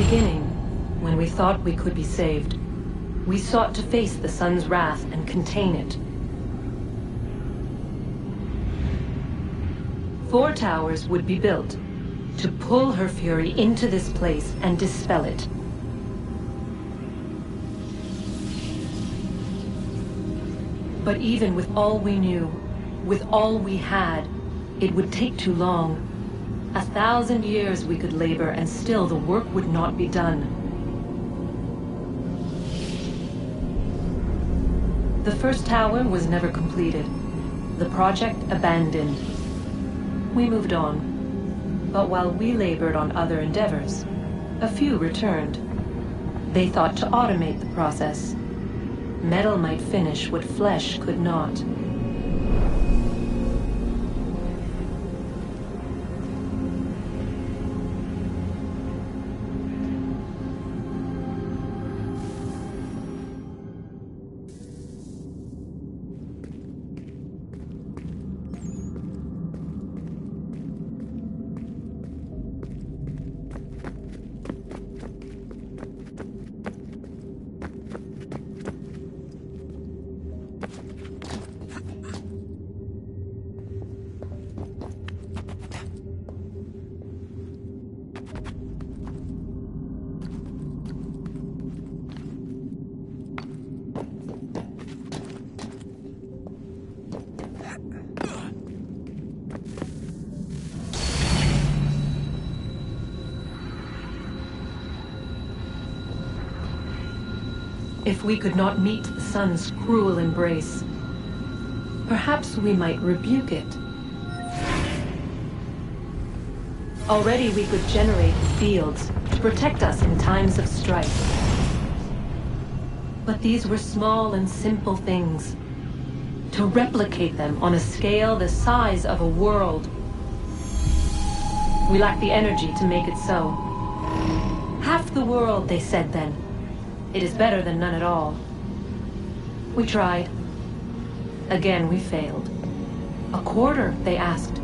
beginning, when we thought we could be saved, we sought to face the sun's wrath and contain it. 4 towers would be built to pull her fury into this place and dispel it. But even with all we knew, with all we had, it would take too long. 1,000 years we could labor and still the work would not be done. The first tower was never completed. The project abandoned. We moved on. But while we labored on other endeavors, a few returned. They thought to automate the process. Metal might finish what flesh could not. If we could not meet the sun's cruel embrace, perhaps we might rebuke it. Already we could generate fields to protect us in times of strife. But these were small and simple things. To replicate them on a scale the size of a world, we lack the energy to make it so. Half the world, they said then. It is better than none at all. We tried. Again, we failed. A quarter, they asked.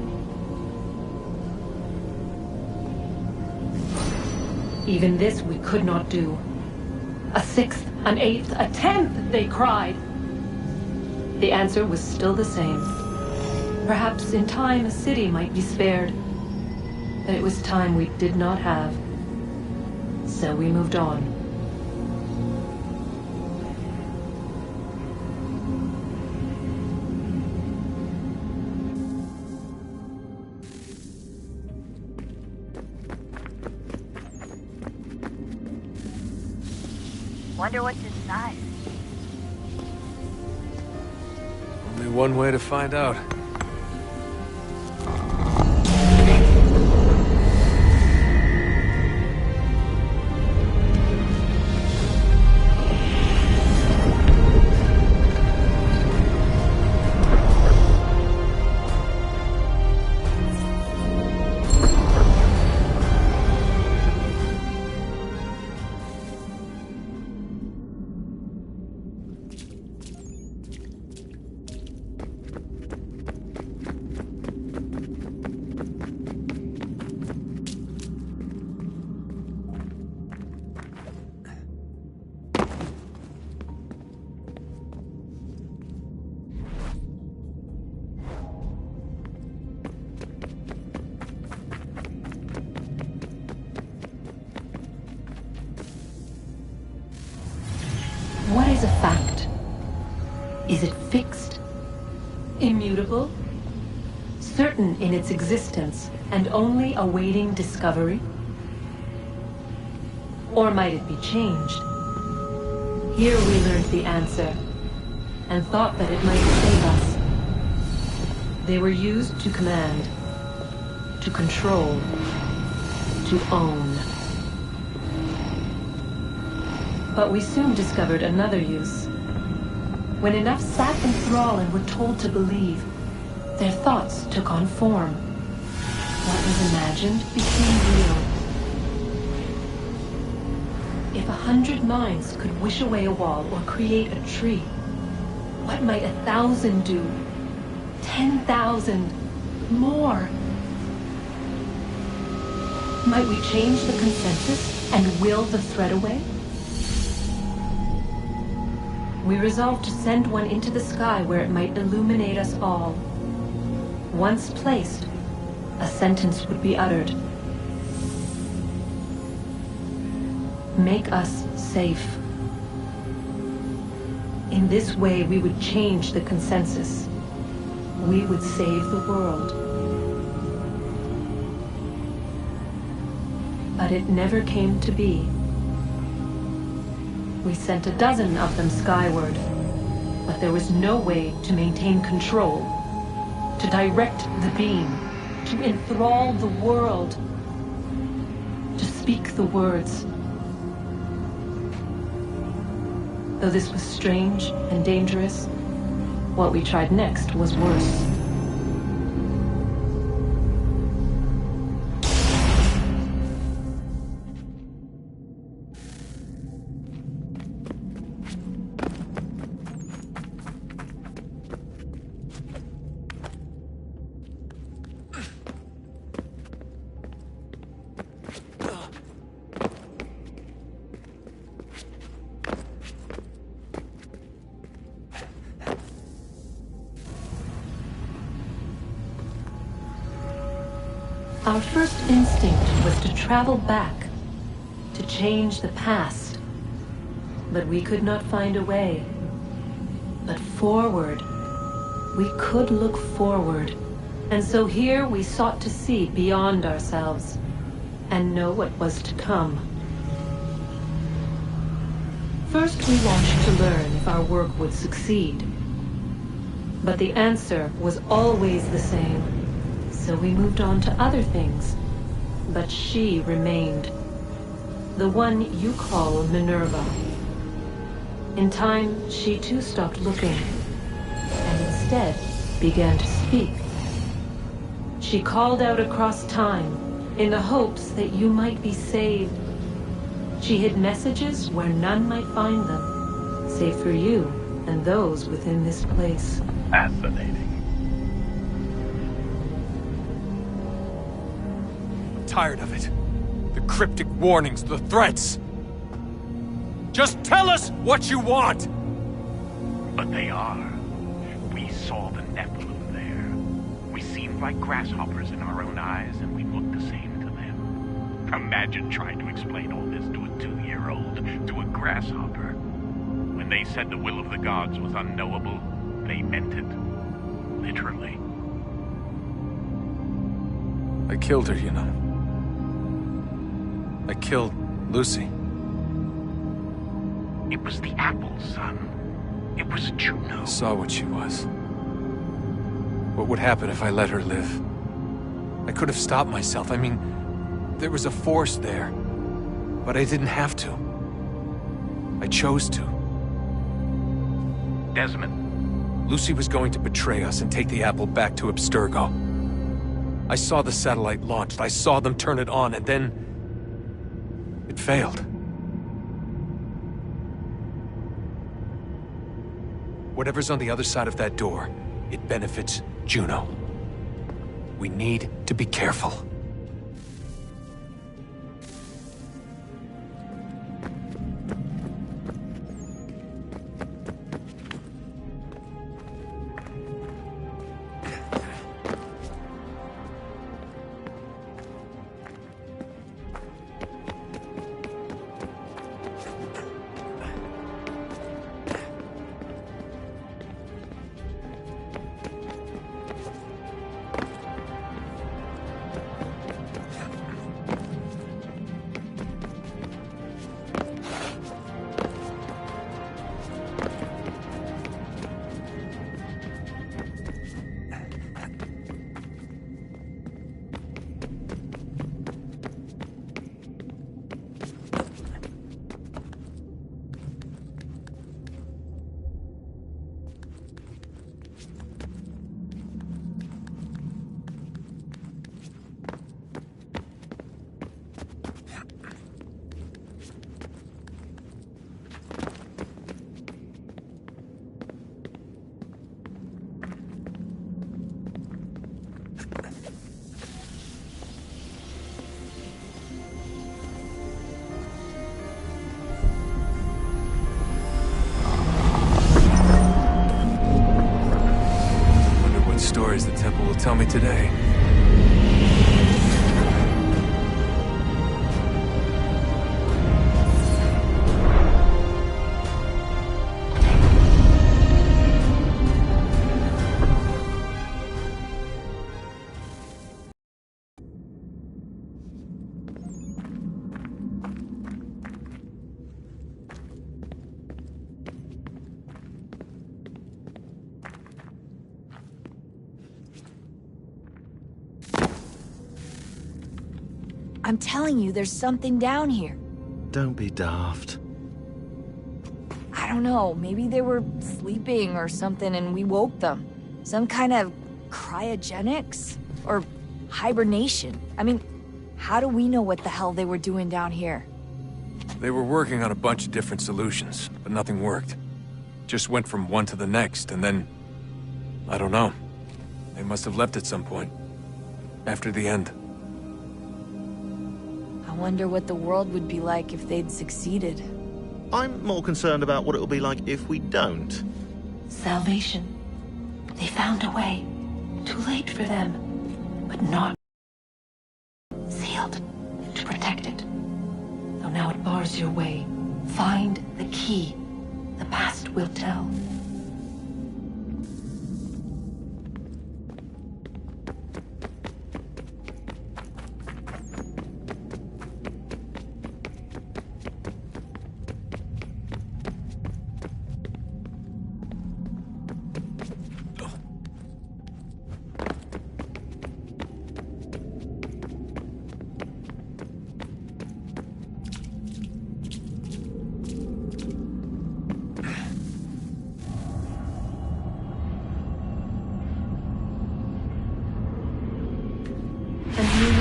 Even this we could not do. A 1/6, an 1/8, a 1/10, they cried. The answer was still the same. Perhaps in time a city might be spared. But it was time we did not have. So we moved on. Wonder what's inside. Only one way to find out. What is a fact? Is it fixed? Immutable? Certain in its existence and only awaiting discovery? Or might it be changed? Here we learned the answer and thought that it might save us. They were used to command, to control, to own. But we soon discovered another use. When enough sat in thrall and were told to believe, their thoughts took on form. What was imagined became real. If 100 minds could wish away a wall or create a tree, what might 1,000 do? 10,000? More? Might we change the consensus? and will the threat away? We resolved to send one into the sky where it might illuminate us all. Once placed, a sentence would be uttered. Make us safe. In this way, we would change the consensus. We would save the world. But it never came to be. We sent a dozen of them skyward, but there was no way to maintain control, to direct the beam, to enthrall the world, to speak the words. Though this was strange and dangerous, what we tried next was worse. Our first instinct was to travel back, to change the past. But we could not find a way. But forward, we could look forward. And so here we sought to see beyond ourselves and know what was to come. First we watched to learn if our work would succeed. But the answer was always the same. So we moved on to other things. But she remained. The one you call Minerva. In time, she too stopped looking, and instead began to speak. She called out across time, in the hopes that you might be saved. She hid messages where none might find them, save for you and those within this place. Fascinating. Tired of it. The cryptic warnings, the threats. Just tell us what you want! But they are. We saw the Nephilim there. We seemed like grasshoppers in our own eyes, and we looked the same to them. Imagine trying to explain all this to a 2-year-old, to a grasshopper. When they said the will of the gods was unknowable, they meant it. Literally. I killed her, you know. I killed Lucy. It was the apple, son. It was Juno. I saw what she was. What would happen if I let her live? I could have stopped myself. I mean, there was a force there. But I didn't have to. I chose to. Desmond. Lucy was going to betray us and take the apple back to Abstergo. I saw the satellite launched. I saw them turn it on, and then it failed. Whatever's on the other side of that door, it benefits Juno. We need to be careful. today. I'm telling you, there's something down here. Don't be daft. I don't know, maybe they were sleeping or something and we woke them. Some kind of cryogenics? Or hibernation? I mean, how do we know what the hell they were doing down here? They were working on a bunch of different solutions, but nothing worked. Just went from one to the next, and then... I don't know. They must have left at some point. After the end. I wonder what the world would be like if they'd succeeded. I'm more concerned about what it'll be like if we don't. Salvation. They found a way. Too late for them. But not sealed to protect it. Though now it bars your way. Find the key. The past will tell.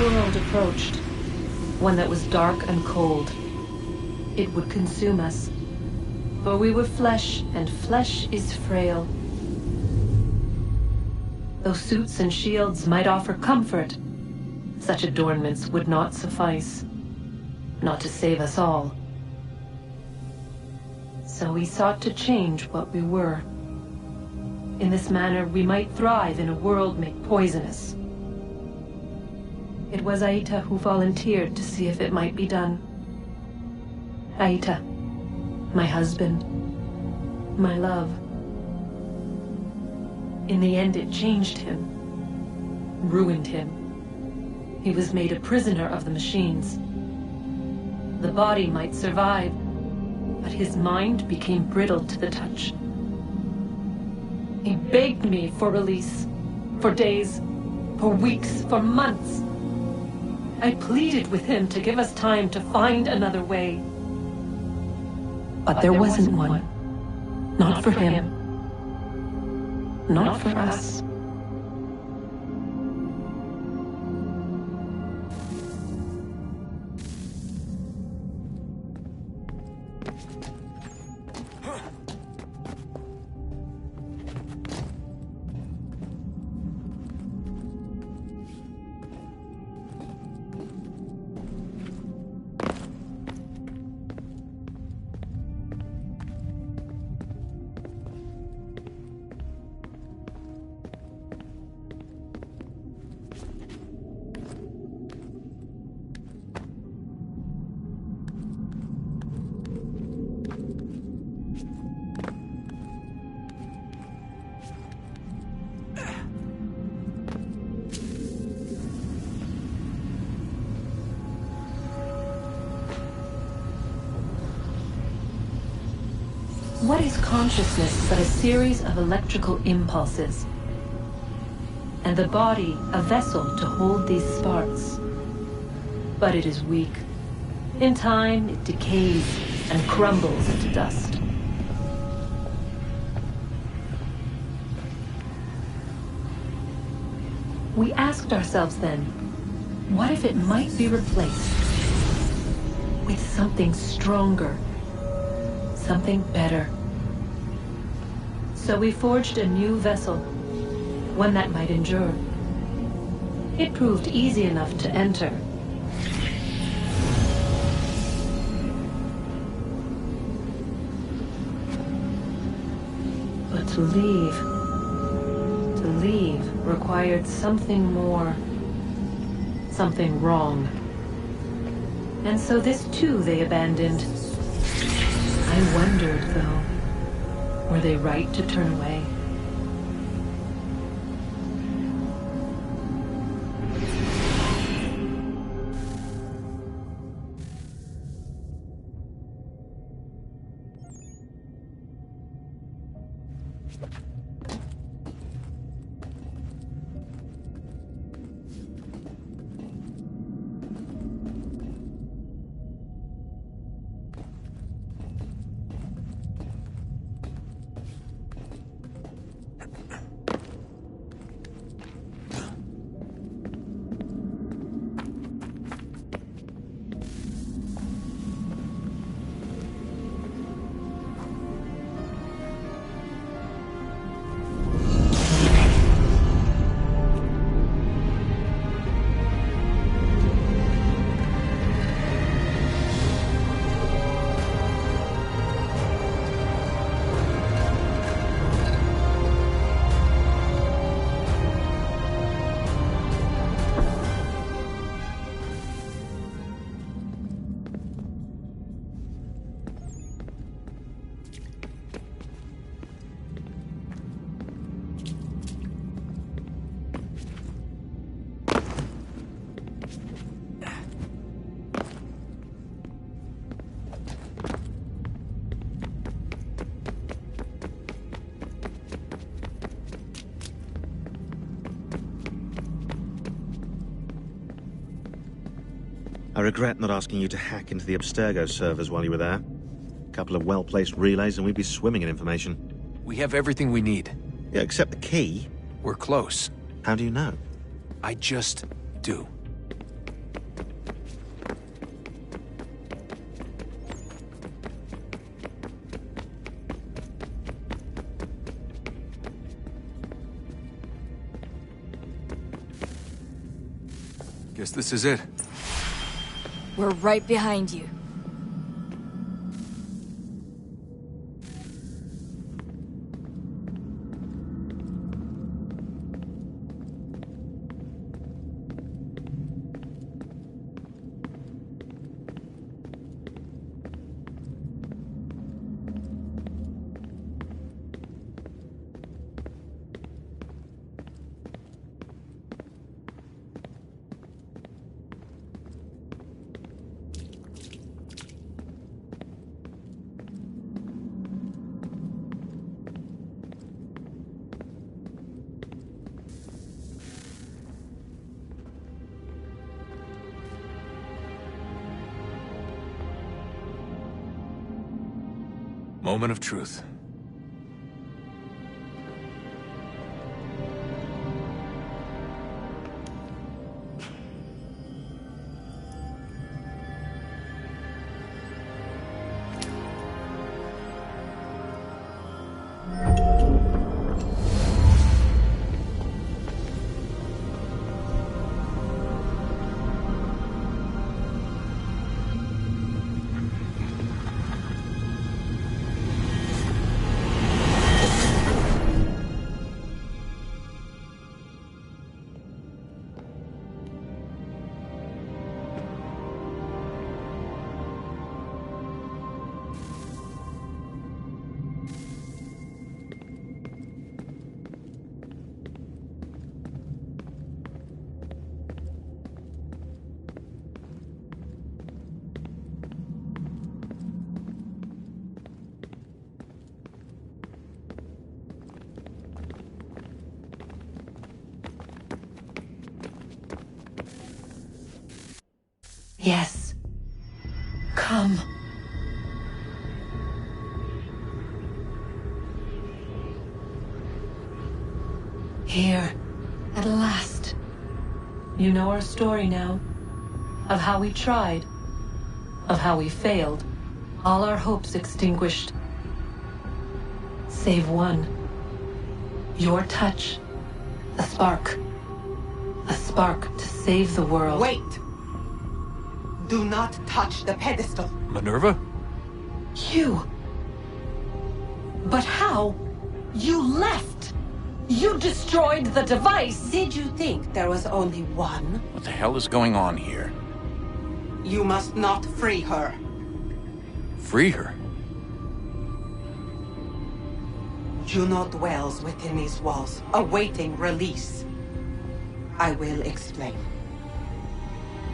World approached, one that was dark and cold. It would consume us, for we were flesh, and flesh is frail. Though suits and shields might offer comfort, such adornments would not suffice, not to save us all. So we sought to change what we were. In this manner, we might thrive in a world made poisonous. It was Aita who volunteered to see if it might be done. Aita, my husband, my love. In the end, it changed him, ruined him. He was made a prisoner of the machines. The body might survive, but his mind became brittle to the touch. He begged me for release, for days, for weeks, for months. I pleaded with him to give us time to find another way. But there wasn't one. Not for him. Not for us. What is consciousness but a series of electrical impulses? And the body a vessel to hold these sparks. But it is weak. In time, it decays and crumbles into dust. We asked ourselves then, what if it might be replaced with something stronger? Something better. So we forged a new vessel, one that might endure. It proved easy enough to enter. But to relieve required something more. Something wrong. And so this too they abandoned. I wondered, though, were they right to turn away? I regret not asking you to hack into the Abstergo servers while you were there. A couple of well-placed relays and we'd be swimming in information. We have everything we need. Yeah, except the key. We're close. How do you know? I just do. Guess this is it. We're right behind you. Moment of truth. Yes. Come. Here, at last. You know our story now. Of how we tried. Of how we failed. All our hopes extinguished. Save one. Your touch. A spark. A spark to save the world. Wait! Do not touch the pedestal. Minerva? You. But how? You left. You destroyed the device! Did you think there was only one? What the hell is going on here? You must not free her. Free her? Juno dwells within these walls, awaiting release. I will explain.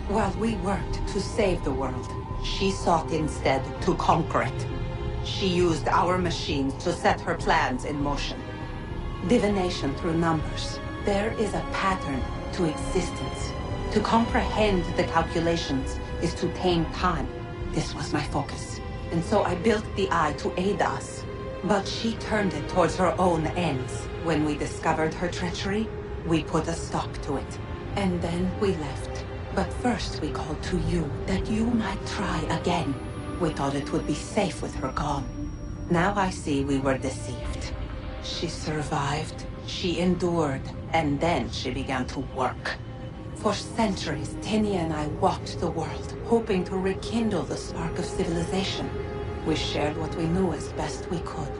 While we worked to save the world, she sought instead to conquer it. She used our machines to set her plans in motion. Divination through numbers. There is a pattern to existence. To comprehend the calculations is to tame time. This was my focus. And so I built the eye to aid us. But she turned it towards her own ends. When we discovered her treachery, we put a stop to it. And then we left. But first we called to you, that you might try again. We thought it would be safe with her gone. Now I see we were deceived. She survived, she endured, and then she began to work. For centuries, Tinia and I walked the world, hoping to rekindle the spark of civilization. We shared what we knew as best we could.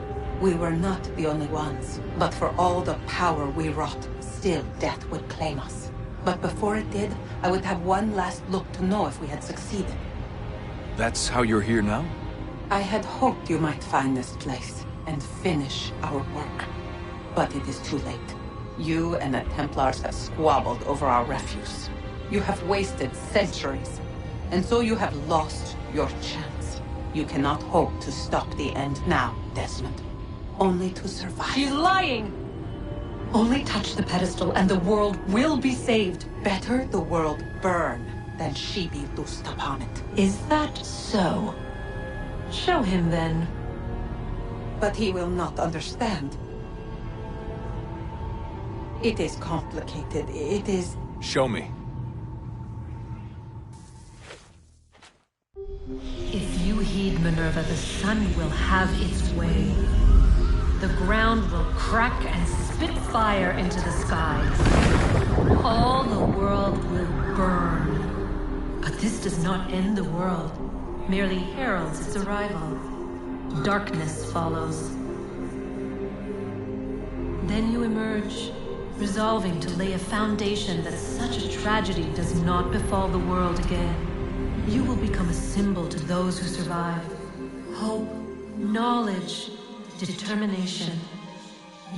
We were not the only ones, but for all the power we wrought, still death would claim us. But before it did, I would have one last look to know if we had succeeded. That's how you're here now? I had hoped you might find this place and finish our work. But it is too late. You and the Templars have squabbled over our refuse. You have wasted centuries, and so you have lost your chance. You cannot hope to stop the end now, Desmond. Only to survive. She's lying! Only touch the pedestal and the world will be saved. Better the world burn than she be loosed upon it. Is that so? Show him then. But he will not understand. It is complicated. It is... Show me. If you heed Minerva, the sun will have its way. The ground will crack and spit fire into the skies. All the world will burn. But this does not end the world, merely heralds its arrival. Darkness follows. Then you emerge, resolving to lay a foundation that such a tragedy does not befall the world again. You will become a symbol to those who survive. Hope, knowledge, determination.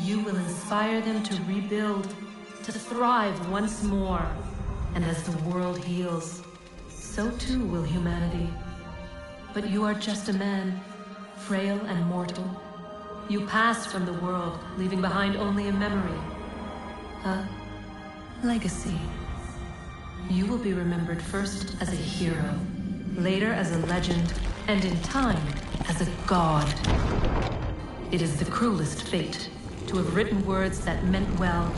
You will inspire them to rebuild, to thrive once more. And as the world heals, so too will humanity. But you are just a man, frail and mortal. You pass from the world, leaving behind only a memory. A legacy. You will be remembered first as a hero, later as a legend, and in time, as a god. It is the cruelest fate, to have written words that meant well,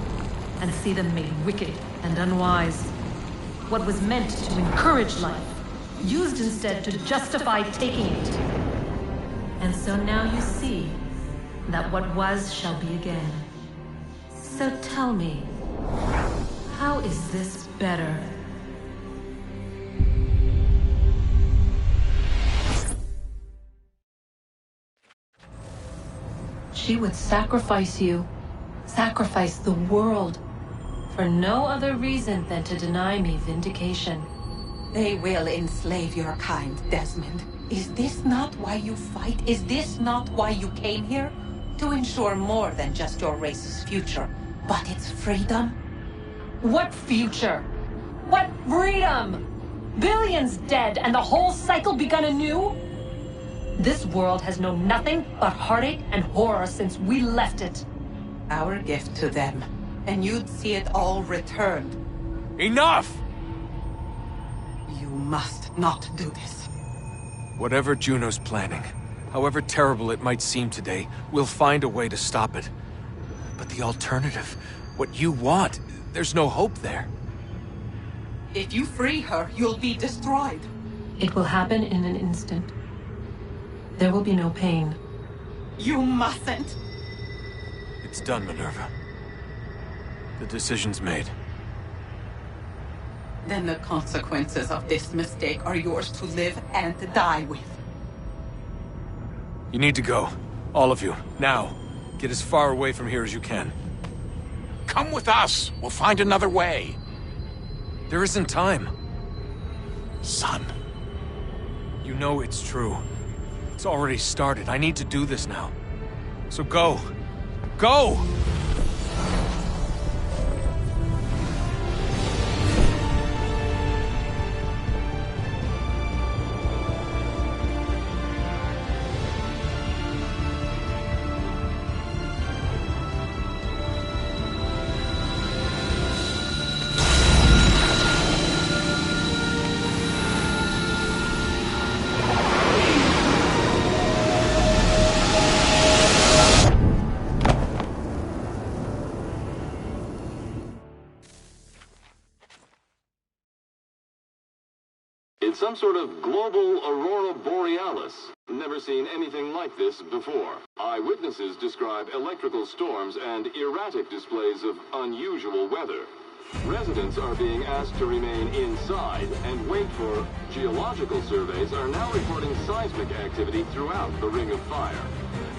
and see them made wicked and unwise. What was meant to encourage life, used instead to justify taking it. And so now you see that what was shall be again. So tell me, how is this better? She would sacrifice you, sacrifice the world, for no other reason than to deny me vindication. They will enslave your kind, Desmond. Is this not why you fight? Is this not why you came here? To ensure more than just your race's future, but its freedom? What future? What freedom? Billions dead and the whole cycle begun anew? This world has known nothing but heartache and horror since we left it. Our gift to them, and you'd see it all returned. Enough! You must not do this. Whatever Juno's planning, however terrible it might seem today, we'll find a way to stop it. But the alternative, what you want, there's no hope there. If you free her, you'll be destroyed. It will happen in an instant. There will be no pain. You mustn't. It's done, Minerva. The decision's made. Then the consequences of this mistake are yours to live and to die with. You need to go. All of you. Now. Get as far away from here as you can. Come with us. We'll find another way. There isn't time. Son. You know it's true. It's already started. I need to do this now. So go. Go! It's some sort of global aurora borealis. Never seen anything like this before. Eyewitnesses describe electrical storms and erratic displays of unusual weather. Residents are being asked to remain inside and wait for geological surveys are now reporting seismic activity throughout the Ring of Fire.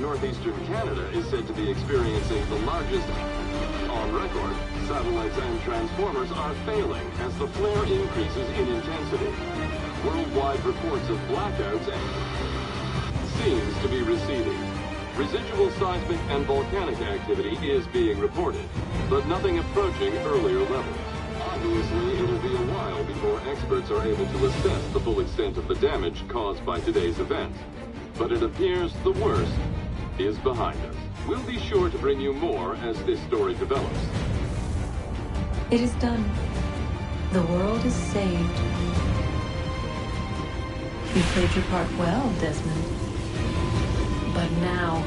Northeastern Canada is said to be experiencing the largest on record. Satellites and transformers are failing as the flare increases in intensity. Worldwide reports of blackouts seems to be receding. Residual seismic and volcanic activity is being reported, but nothing approaching earlier levels. Obviously, it'll be a while before experts are able to assess the full extent of the damage caused by today's event. But it appears the worst is behind us. We'll be sure to bring you more as this story develops. It is done. The world is saved. You played your part well, Desmond. But now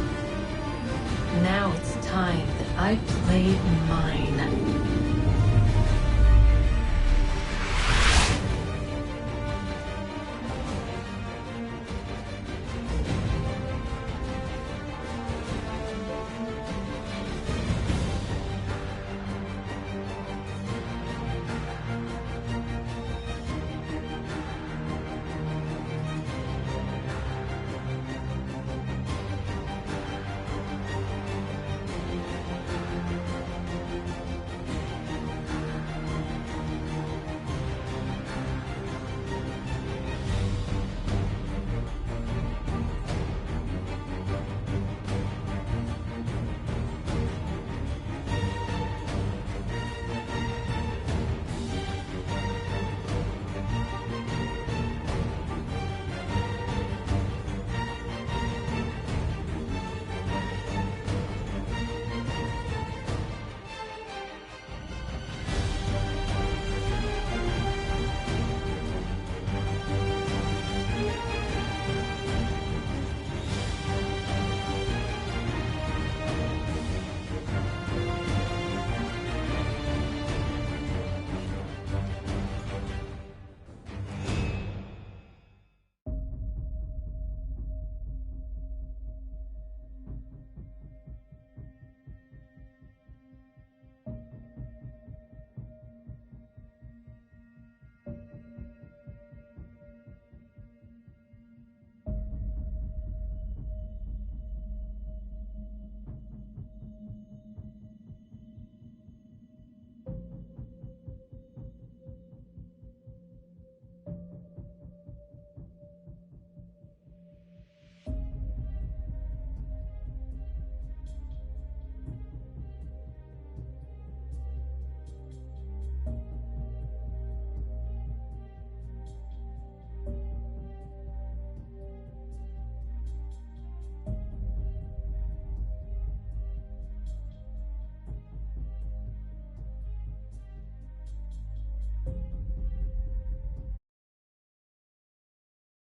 it's time that I played mine.